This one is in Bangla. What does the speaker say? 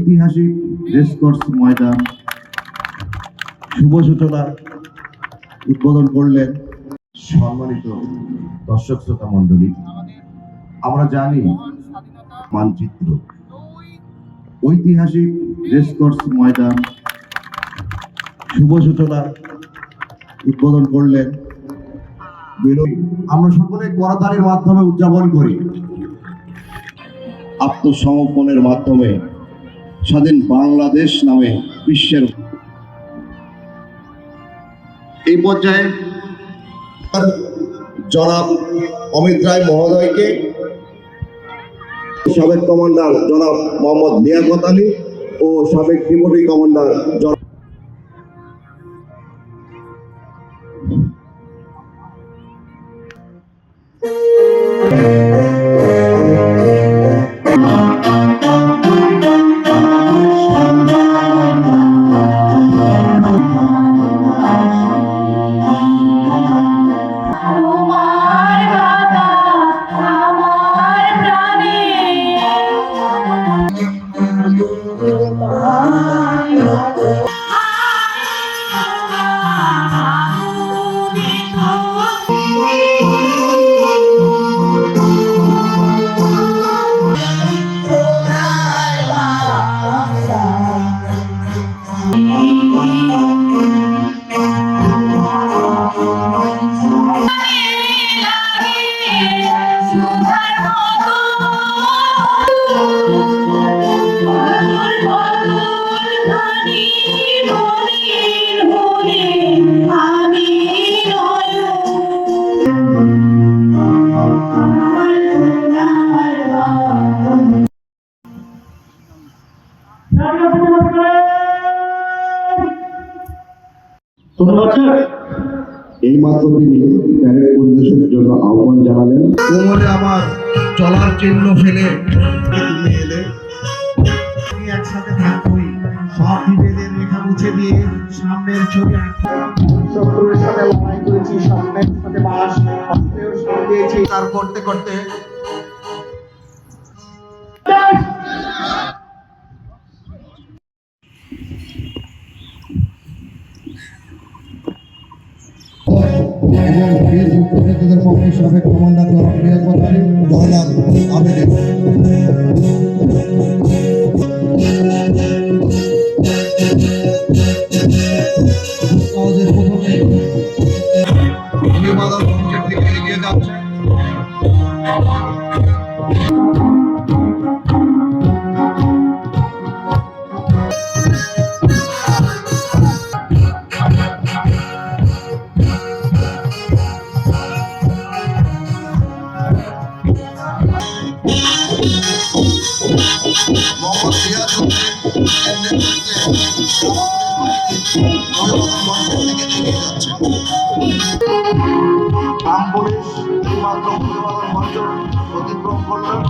ঐতিহাসিক রেসকোর্স ময়দান শুভ সূচনা উদ্বোধন করলেন। সম্মানিত দর্শক শ্রোতা মন্ডলী, আমরা জানি মানচিত্র ঐতিহাসিক রেসকোর্স ময়দান শুভ সূচনা উদ্বোধন করলেন। আমরা সকলে করতালির মাধ্যমে উদযাপন করি। আত্মসমর্পণের মাধ্যমে স্বাধীন বাংলাদেশ নামে বিশ্বের এই পর্যায়ে জনাব অমিত রায় মহোদয়কে, সাবেক কমান্ডার জনাব মোহাম্মদ লিয়াকত আলী ও সাবেক ডেপুটি কমান্ডার জনাব এইমাত্র তিনি প্যারেড পরিদর্শনের জন্য আহ্বান জানালেন। কোমরে আমার চলার চিহ্ন ফেলে তুমি এলে, আমি একসাথে থাকবই, সব বিভেদের রেখা মুছে দিয়ে সামনের ছবি শত্রুর সাথে লড়াই করেছি, সামনের সাথে বাস অস্ত্রেও সাথ দিয়েছি। তার করতে করতে এবং বীর মুক্তিযোদ্ধাদের পক্ষে সাবেক কমান্ডার জনাব লিয়াকত আলী, জয়লাল আবেদিন। প্রথমে অভিবাদন মঞ্চের দিকে এগিয়ে যাচ্ছে। অতিক্রম করলেন।